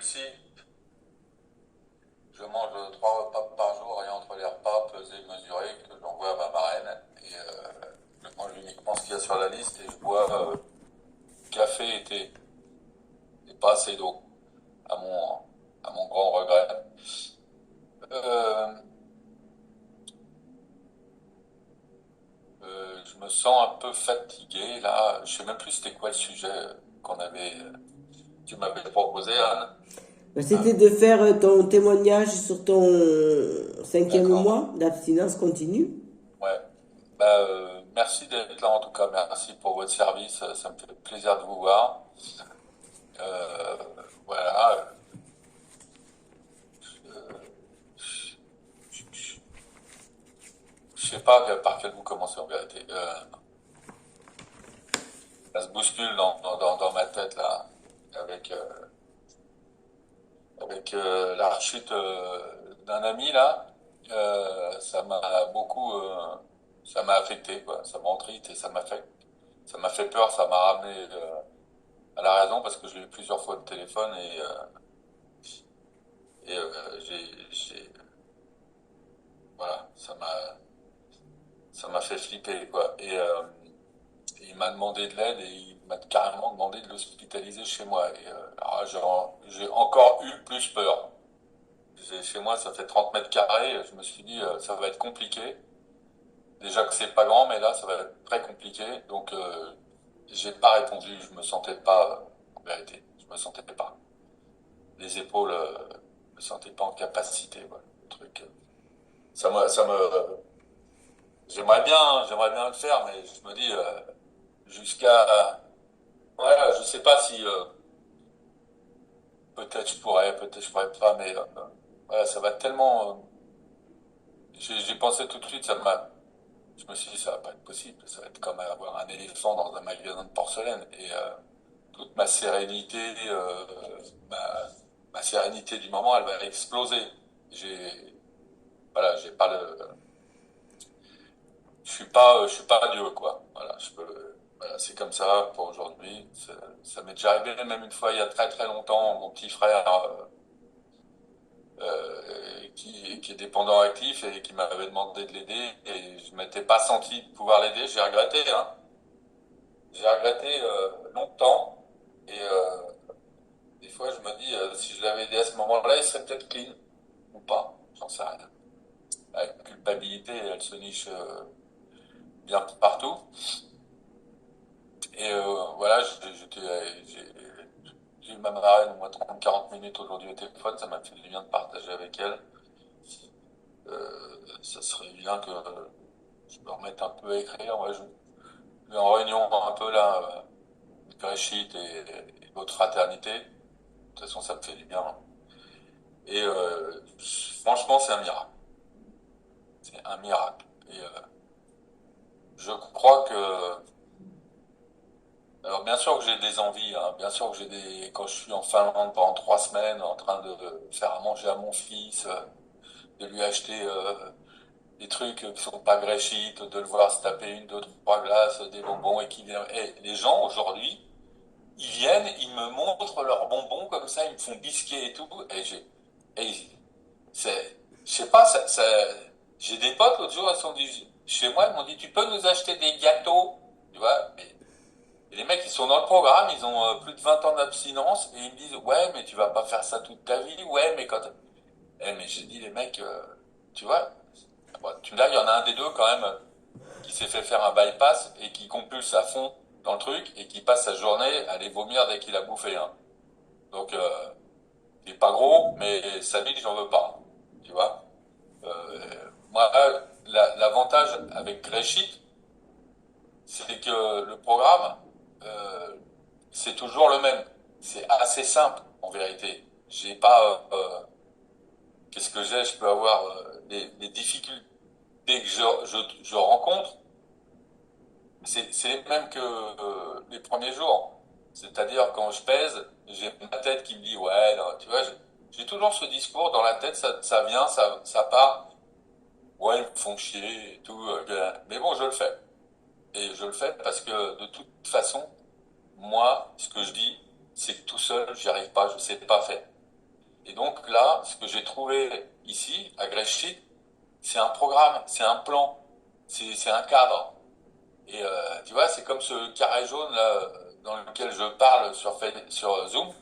Lucie, je mange 3 repas par jour et entre les repas pesés, mesurés que j'envoie à ma marraine. Et je mange uniquement ce qu'il y a sur la liste et je bois café et thé et pas assez d'eau, à mon grand regret. Euh, je me sens un peu fatigué là. Je sais même plus c'était quoi le sujet qu'on avait, tu m'avais proposé, Anne. Euh, C'était de faire ton témoignage sur ton cinquième d'accord. mois d'abstinence continue. Ouais. Bah, merci d'être là en tout cas. Merci pour votre service. Ça me fait plaisir de vous voir. Euh, voilà. Je sais pas par quel bout commencer en vérité. Ça se bouscule dans ma tête là, avec, la rechute d'un ami là. Ça m'a beaucoup, ça m'a affecté quoi. Ça m'entriste et ça m'affecte. Ça m'a fait peur. Ça m'a ramené à la raison parce que je l'ai eu plusieurs fois au téléphone et voilà, ça m'a fait flipper quoi. Et il m'a demandé de l'aide et il m'a carrément demandé de l'hospitaliser chez moi. Et alors, j'ai encore eu plus peur. Chez moi, ça fait 30 mètres carrés. Je me suis dit, ça va être compliqué. Déjà que c'est pas grand, mais là, ça va être très compliqué. Donc, j'ai pas répondu. Je me sentais pas, en vérité, je me sentais pas. Les épaules, je me sentais pas en capacité. Voilà, le truc. Ça me, j'aimerais bien le faire, mais je me dis, jusqu'à, voilà, je sais pas si, peut-être je pourrais pas, mais voilà, ça va tellement. J'ai pensé tout de suite, je me suis dit, ça va pas être possible. Ça va être comme avoir un éléphant dans un magasin de porcelaine. Et toute ma sérénité, ma sérénité du moment, elle va exploser. J'ai, voilà, j'ai pas le, je suis pas Dieu, quoi. Voilà, voilà, c'est comme ça pour aujourd'hui. Ça m'est déjà arrivé même une fois il y a très très longtemps. Mon petit frère qui est dépendant actif et qui m'avait demandé de l'aider et je m'étais pas senti pouvoir l'aider. J'ai regretté, hein. J'ai regretté longtemps et des fois je me dis si je l'avais aidé à ce moment-là, il serait peut-être clean ou pas. J'en sais rien. La culpabilité, elle se niche bien partout. Et voilà, j'ai eu ma marraine au moins 30-40 minutes aujourd'hui au téléphone, ça m'a fait du bien de partager avec elle. Ça serait bien que je me remette un peu à écrire. Ouais, je vais en réunion un peu là, Greshit et votre fraternité. De toute façon, ça me fait du bien. Et franchement, c'est un miracle. C'est un miracle. Et je crois que... Alors bien sûr que j'ai des envies, hein. Bien sûr que j'ai des... Quand je suis en Finlande pendant 3 semaines en train de faire à manger à mon fils, de lui acheter des trucs qui sont pas Greshit, de le voir se taper une, deux, trois glaces, des bonbons et qui vient... Et les gens aujourd'hui, ils viennent, ils me montrent leurs bonbons comme ça, ils me font bisquer et tout, et c'est, je sais pas, j'ai des potes l'autre jour, ils sont dit, chez moi, ils m'ont dit, tu peux nous acheter des gâteaux, tu vois, mais et les mecs, ils sont dans le programme, ils ont plus de 20 ans d'abstinence, et ils me disent, ouais, mais tu vas pas faire ça toute ta vie, ouais, mais quand, mais j'ai dit, les mecs, tu vois, bon, tu me dis, il y en a un des deux quand même qui s'est fait faire un bypass et qui compulse à fond dans le truc et qui passe sa journée à aller vomir dès qu'il a bouffé un. Donc, il est pas gros, mais sa bite, j'en veux pas. Tu vois. Moi, l'avantage avec Greshit, c'est que le programme, euh, c'est toujours le même. C'est assez simple, en vérité. J'ai pas, qu'est-ce que j'ai? Je peux avoir les difficultés que je rencontre. C'est les mêmes que les premiers jours. C'est-à-dire quand je pèse, j'ai ma tête qui me dit ouais, non, tu vois, j'ai toujours ce discours dans la tête, ça vient, ça part. Ouais, ils me font chier et tout. Mais bon, je le fais. Et je le fais parce que de toute façon, moi, ce que je dis, c'est que tout seul, j'y arrive pas, je sais pas faire. Et donc là, ce que j'ai trouvé ici, à Gréchy, c'est un programme, c'est un plan, c'est un cadre. Et tu vois, c'est comme ce carré jaune là, dans lequel je parle sur Zoom.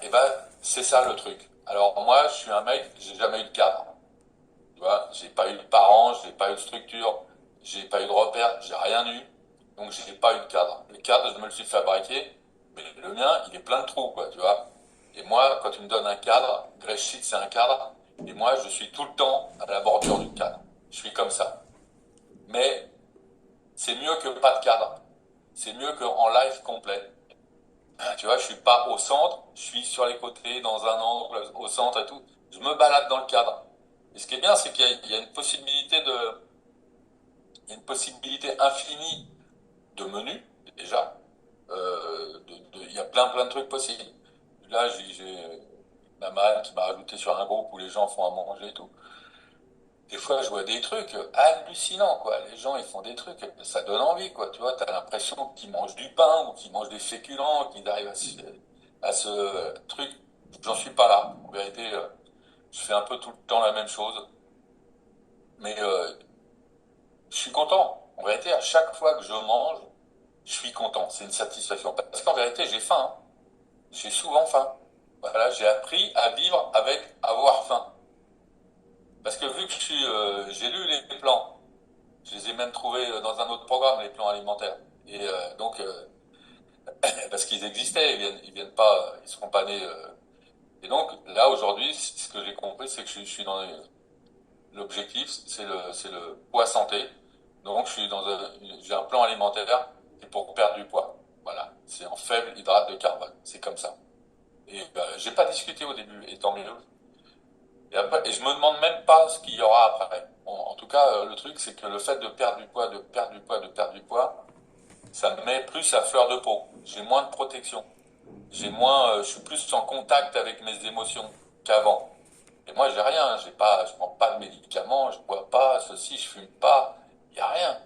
Et ben, c'est ça le truc. Alors moi, je suis un mec, j'ai jamais eu de cadre. Tu vois, j'ai pas eu de parents, j'ai pas eu de structure, j'ai pas eu de repère, j'ai rien eu. Donc j'ai pas eu de cadre. Le cadre, je me le suis fabriqué, mais le mien, il est plein de trous, quoi, tu vois. Et moi, quand tu me donnes un cadre, Greshit, c'est un cadre, et moi, je suis tout le temps à la bordure du cadre. Je suis comme ça. Mais c'est mieux que pas de cadre. C'est mieux qu'en live complet. Tu vois, je suis pas au centre, je suis sur les côtés, dans un angle, au centre et tout. Je me balade dans le cadre. Et ce qui est bien, c'est qu'il y a une possibilité il y a une possibilité infinie de menus, déjà. Il y a plein de trucs possibles. Là, j'ai ma maman qui m'a rajouté sur un groupe où les gens font à manger et tout. Des fois, je vois des trucs hallucinants, quoi. Les gens, ils font des trucs, ça donne envie, quoi. Tu vois, t'as l'impression qu'ils mangent du pain ou qu'ils mangent des féculents, qu'ils arrivent à ce truc. J'en suis pas là. En vérité, je fais un peu tout le temps la même chose. Mais je suis content. En vérité, à chaque fois que je mange, je suis content. C'est une satisfaction. Parce qu'en vérité, j'ai faim, hein. J'ai souvent faim. Voilà, j'ai appris à vivre avec avoir faim. Parce que vu que j'ai lu les plans, je les ai même trouvés dans un autre programme, les plans alimentaires. Et donc, parce qu'ils existaient, ils viennent pas, ils seront pas nés. Et donc, là aujourd'hui, ce que j'ai compris, c'est que je suis dans l'objectif, c'est le poids santé. Donc, j'ai un plan alimentaire qui est pour perdre du poids. Voilà, c'est en faible hydrate de carbone. C'est comme ça. Et j'ai pas discuté au début, et tant mieux. Et je me demande même pas ce qu'il y aura après. Bon, en tout cas, le truc, c'est que le fait de perdre du poids, de perdre du poids, de perdre du poids, ça me met plus à fleur de peau. J'ai moins de protection. Je suis plus en contact avec mes émotions qu'avant. Et moi, j'ai rien. Je prends pas de médicaments, je bois pas, ceci, je fume pas. Il y a rien.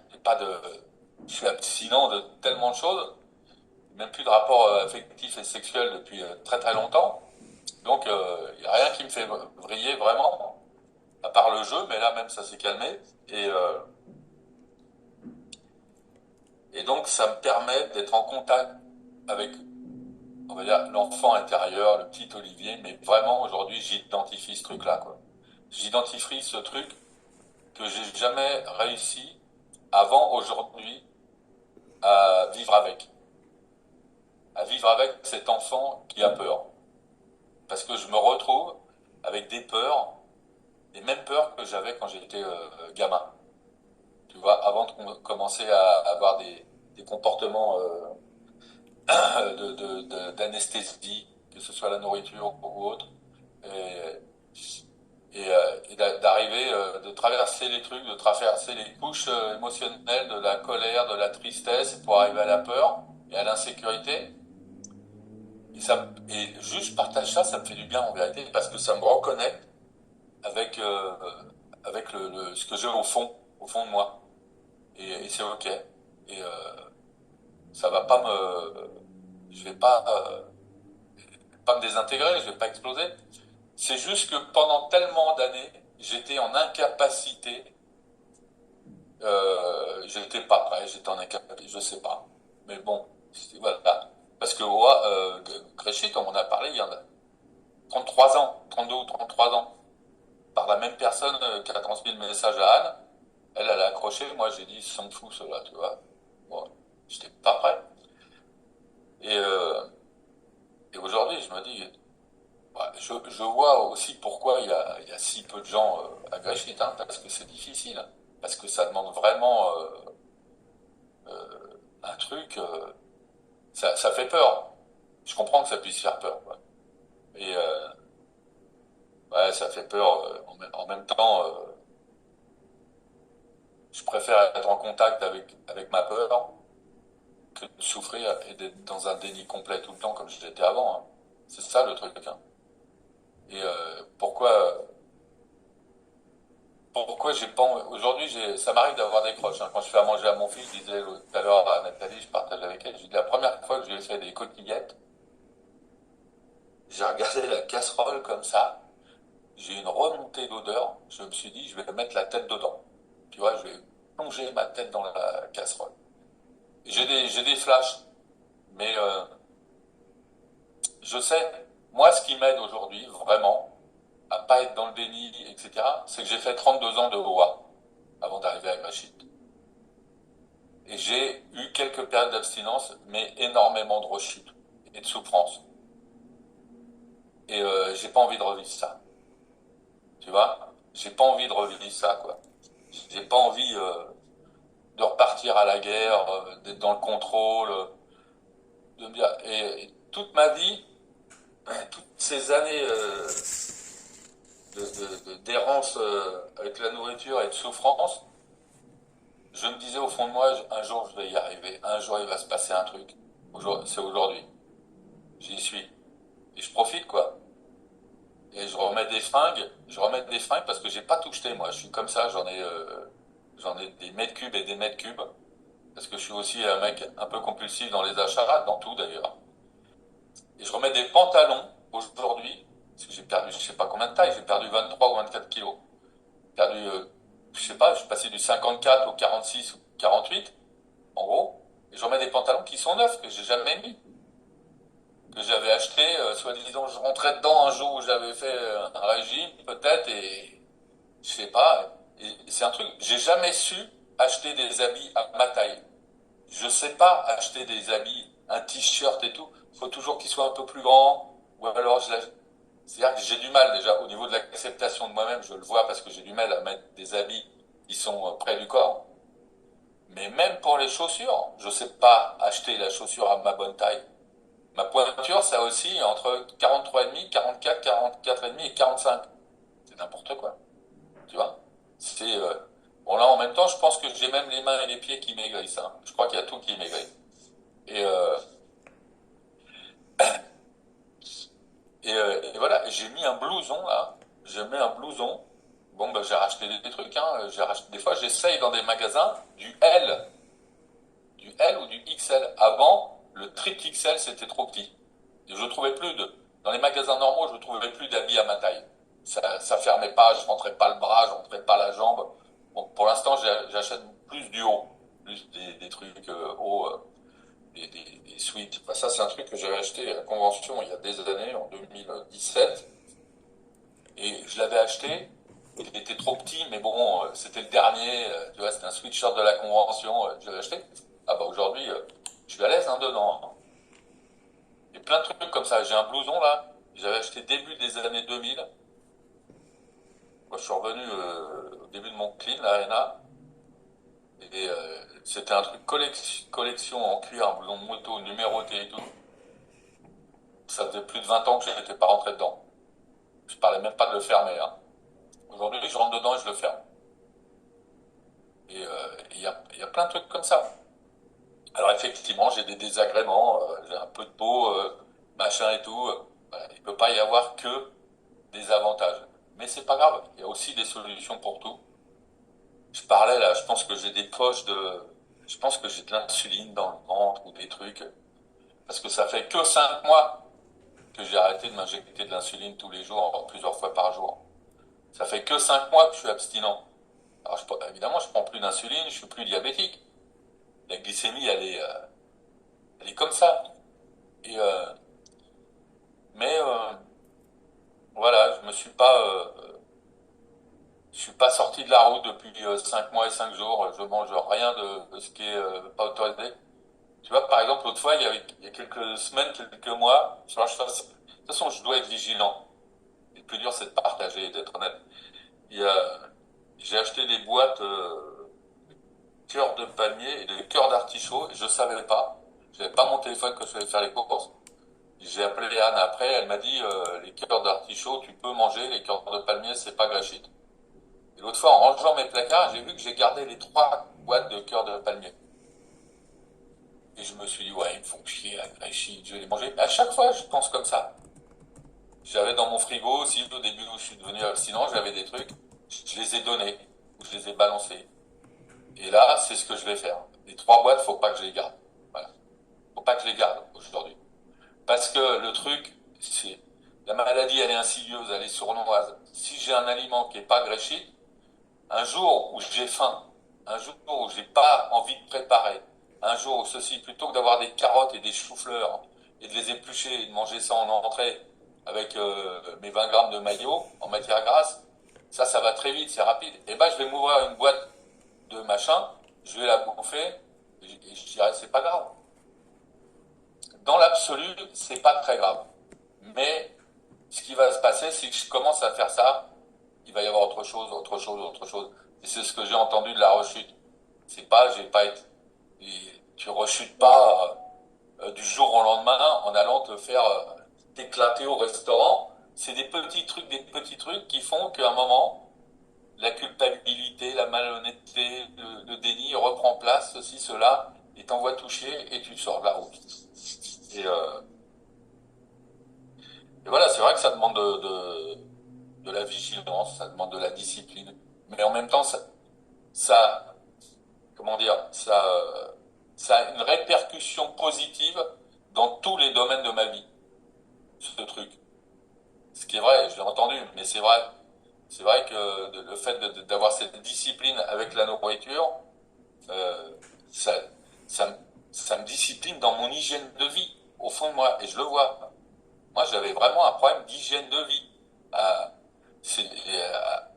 Je suis abstinent de tellement de choses. Même plus de rapport affectif et sexuel depuis très longtemps. Donc, il y a rien qui me fait vriller vraiment, à part le jeu, mais là même ça s'est calmé. Et, euh, et donc, ça me permet d'être en contact avec, on va dire, l'enfant intérieur, le petit Olivier, mais vraiment aujourd'hui j'identifie ce truc-là, quoi. J'identifie ce truc que j'ai jamais réussi avant aujourd'hui à à vivre avec cet enfant qui a peur. Parce que je me retrouve avec des peurs, les mêmes peurs que j'avais quand j'étais gamin. Tu vois, avant de commencer à avoir des comportements d'anesthésie, que ce soit la nourriture ou autre, et d'arriver, de traverser les trucs, de traverser les couches émotionnelles de la colère, de la tristesse, pour arriver à la peur et à l'insécurité. Et juste je partage ça, ça me fait du bien en vérité, parce que ça me reconnecte avec, ce que j'ai au fond de moi. Et c'est ok. Et ça va pas je vais pas me désintégrer, je vais pas exploser. C'est juste que pendant tellement d'années, j'étais en incapacité, j'étais pas prêt, j'étais en incapacité, je sais pas. Mais bon, voilà. Parce que Gréchy, comme on a parlé, il y en a 33 ans, 32 ou 33 ans, par la même personne qui a transmis le message à Anne. Elle a accroché, moi j'ai dit, s'en fout cela, tu vois. Bon, j'étais pas prêt. Et, euh, et aujourd'hui, je me dis, ouais, je vois aussi pourquoi il y a si peu de gens à Gréchit, hein, parce que c'est difficile, hein. Parce que ça demande vraiment un truc, ça fait peur. Je comprends que ça puisse faire peur, quoi. Et ouais, ça fait peur. En même temps, je préfère être en contact avec ma peur que de souffrir et d'être dans un déni complet tout le temps comme j'étais avant, hein. C'est ça le truc, hein. Et pourquoi j'ai pas aujourd'hui ça m'arrive d'avoir des croches, hein. Quand je fais à manger à mon fils, je disais tout à l'heure à Nathalie, je partage avec elle, j'ai dit la première fois que je lui ai fait des coquillettes, J'ai regardé la casserole comme ça, j'ai une remontée d'odeur, je me suis dit, je vais mettre la tête dedans. Tu vois, je vais plonger ma tête dans la casserole. J'ai des flashs, mais je sais, moi, ce qui m'aide aujourd'hui, vraiment, à pas être dans le déni, etc., c'est que j'ai fait 32 ans de OA avant d'arriver à Grachit. Et j'ai eu quelques périodes d'abstinence, mais énormément de rechute et de souffrance. Et j'ai pas envie de revivre ça. Tu vois, j'ai pas envie de revivre ça, quoi. J'ai pas envie de repartir à la guerre, d'être dans le contrôle, de me dire. Et toute ma vie, toutes ces années d'errance avec la nourriture et de souffrance, je me disais au fond de moi, un jour je vais y arriver, un jour il va se passer un truc. C'est aujourd'hui. J'y suis. Et je profite, quoi. Et je remets des fringues parce que j'ai pas tout jeté, moi. Je suis comme ça, j'en ai des mètres cubes et des mètres cubes. Parce que je suis aussi un mec un peu compulsif dans les achats, dans tout d'ailleurs. Et je remets des pantalons aujourd'hui, parce que j'ai perdu, je sais pas combien de taille, j'ai perdu 23 ou 24 kilos. J'ai perdu, je sais pas, je suis passé du 54 au 46 ou 48, en gros. Et je remets des pantalons qui sont neufs, que j'ai jamais mis, que j'avais acheté, soi-disant, je rentrais dedans un jour où j'avais fait un régime, peut-être, et je sais pas. Et c'est un truc, j'ai jamais su acheter des habits à ma taille. Je sais pas acheter des habits, un t-shirt et tout. Il faut toujours qu'il soit un peu plus grand. Ou alors, c'est-à-dire que j'ai du mal déjà au niveau de l'acceptation de moi-même. Je le vois parce que j'ai du mal à mettre des habits qui sont près du corps. Mais même pour les chaussures, je sais pas acheter la chaussure à ma bonne taille. Ma pointure, ça aussi entre 43,5, 44, 44,5 et 45. C'est n'importe quoi. Tu vois? C'est bon là en même temps, je pense que j'ai même les mains et les pieds qui maigrissent. Hein. Je crois qu'il y a tout qui maigrit. Et et voilà, j'ai mis un blouson là. J'ai mis un blouson. Bon, bah, j'ai racheté des trucs. Hein. Des fois, j'essaye dans des magasins du L ou du XL. Avant, le triple XL, c'était trop petit. Et je trouvais plus de. Dans les magasins normaux, je ne trouvais plus d'habits à ma taille. Ça fermait pas, je rentrais pas le bras, je rentrais pas la jambe. Bon, pour l'instant, j'achète plus du haut, plus des trucs hauts, des suites. Enfin, ça, c'est un truc que j'avais acheté à la convention il y a des années, en 2017. Et je l'avais acheté. Il était trop petit, mais bon, c'était le dernier. Tu vois, c'était un sweatshirt de la convention. Je l'avais acheté. Ah bah aujourd'hui, je suis à l'aise hein, dedans. Hein. Il y a plein de trucs comme ça. J'ai un blouson là. J'avais acheté début des années 2000. Moi, je suis revenu au début de mon clean, la RNA. Et c'était un truc collection en cuir, un blouson de moto numéroté et tout. Ça faisait plus de 20 ans que je n'étais pas rentré dedans. Je parlais même pas de le fermer. Hein. Aujourd'hui, je rentre dedans et je le ferme. Et il y a plein de trucs comme ça. Alors effectivement, j'ai des désagréments, j'ai un peu de peau, machin et tout. Voilà, il peut pas y avoir que des avantages. Mais c'est pas grave, il y a aussi des solutions pour tout. Je parlais là, je pense que j'ai des poches de... Je pense que j'ai de l'insuline dans le ventre ou des trucs. Parce que ça fait que 5 mois que j'ai arrêté de m'injecter de l'insuline tous les jours, plusieurs fois par jour. Ça fait que 5 mois que je suis abstinent. Alors évidemment, je prends plus d'insuline, je suis plus diabétique. La glycémie, elle est comme ça. Et mais voilà, je suis pas sorti de la route depuis 5 mois et 5 jours. Je mange rien de ce qui est pas autorisé. Tu vois, par exemple, l'autre fois, il y a quelques semaines, quelques mois, de toute façon, je dois être vigilant. Et le plus dur, c'est de partager et d'être honnête. Il y a, j'ai acheté des boîtes cœur de palmier et de cœur d'artichaut et je savais pas. J'avais pas mon téléphone quand je devais faire les courses. J'ai appelé Anne après, elle m'a dit les cœurs d'artichaut, tu peux manger, les cœurs de palmier, c'est pas gâchis. Et l'autre fois, en rangeant mes placards, j'ai vu que j'ai gardé les 3 boîtes de cœur de palmier. Et je me suis dit, ouais, ils me font chier, à gâchis, je vais les manger. À chaque fois, je pense comme ça. J'avais dans mon frigo aussi, au début où je suis devenu abstinent, j'avais des trucs, je les ai donnés, ou je les ai balancés. Et là, c'est ce que je vais faire. Les 3 boîtes, faut pas que je les garde. Voilà. Faut pas que je les garde aujourd'hui. Parce que le truc, c'est, La maladie, elle est insidieuse, elle est sournoise. Si j'ai un aliment qui n'est pas gréchite, un jour où j'ai faim, un jour où j'ai pas envie de préparer, un jour où ceci, plutôt que d'avoir des carottes et des choux-fleurs et de les éplucher et de manger ça en entrée avec mes 20 grammes de maillot en matière grasse, ça va très vite, c'est rapide. Et ben, je vais m'ouvrir une boîte de machin, je vais la bouffer et je dirais c'est pas grave. Dans l'absolu, c'est pas très grave. Mais ce qui va se passer, c'est que je commence à faire ça, il va y avoir autre chose, autre chose, autre chose. Et c'est ce que j'ai entendu de la rechute. C'est pas, j'ai pas été, tu rechutes pas du jour au lendemain en allant te faire t'éclater au restaurant. C'est des petits trucs qui font qu'à un moment, la culpabilité, la malhonnêteté, le déni reprend place, ceci, cela, et t'envoie toucher et tu sors de la route. Et, euh, et voilà, c'est vrai que ça demande de la vigilance, ça demande de la discipline, mais en même temps, ça comment dire, ça a une répercussion positive dans tous les domaines de ma vie, ce truc. Ce qui est vrai, je l'ai entendu, mais c'est vrai. C'est vrai que le fait d'avoir cette discipline avec la nourriture, euh, ça, ça, ça me discipline dans mon hygiène de vie, au fond de moi, et je le vois. Moi, j'avais vraiment un problème d'hygiène de vie. Euh,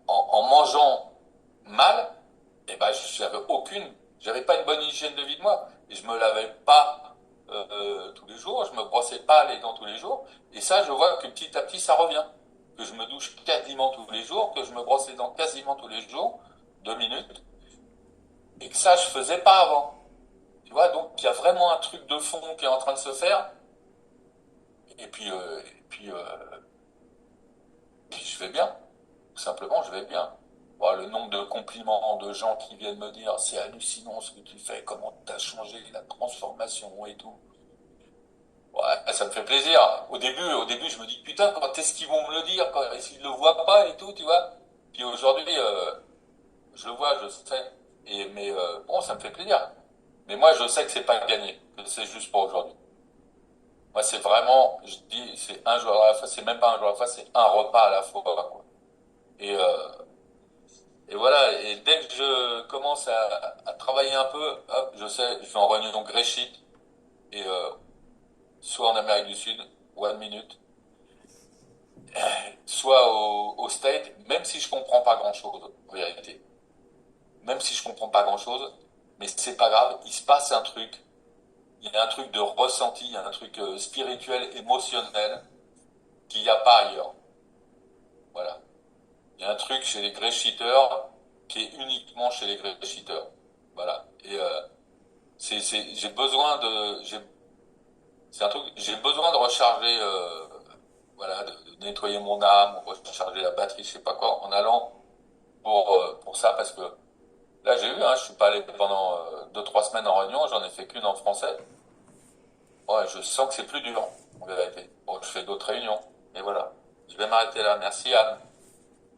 en mangeant mal, eh ben, j'avais pas une bonne hygiène de vie de moi. Et je me lavais pas tous les jours, je me brossais pas les dents tous les jours. Et ça, je vois que petit à petit, ça revient. Que je me douche quasiment tous les jours, que je me brosse les dents quasiment tous les jours, 2 minutes, et que ça, je faisais pas avant. Tu vois, donc il y a vraiment un truc de fond qui est en train de se faire. Et puis, euh, et puis, euh, puis je vais bien. Tout simplement, je vais bien. Bon, le nombre de compliments de gens qui viennent me dire c'est hallucinant ce que tu fais, comment t'as changé, la transformation et tout. Ouais, ça me fait plaisir. Au début, je me dis putain, quand est-ce qu'ils vont me le dire, quand est-ce qu'ils le voient pas et tout, tu vois. Puis aujourd'hui, je le vois, je sais. Mais bon, ça me fait plaisir. Mais moi, je sais que c'est pas gagné, que c'est juste pour aujourd'hui. Moi, c'est vraiment, je dis, c'est un jour à la fois, c'est même pas un jour à la fois, c'est un repas à la fois, quoi. Et, euh, Et voilà, et dès que je commence à travailler un peu, hop, je sais, je vais en réunion Gréchit, et soit en Amérique du Sud, 1 minute, soit au State, même si je comprends pas grand-chose, en vérité. Même si je comprends pas grand-chose, mais c'est pas grave, il se passe un truc, il y a un truc de ressenti, il y a un truc spirituel, émotionnel, qu'il n'y a pas ailleurs. Voilà. Il y a un truc chez les Gréchiteurs qui est uniquement chez les Gréchiteurs. Voilà. J'ai besoin c'est un truc, j'ai besoin de recharger, voilà, de nettoyer mon âme, recharger la batterie, je sais pas quoi, en allant pour ça, parce que là j'ai eu, hein, je suis pas allé pendant 2, 3 semaines en réunion, j'en ai fait qu'une en français. Ouais, je sens que c'est plus dur, en vérité. Bon, je fais d'autres réunions, mais voilà. Je vais m'arrêter là. Merci Anne.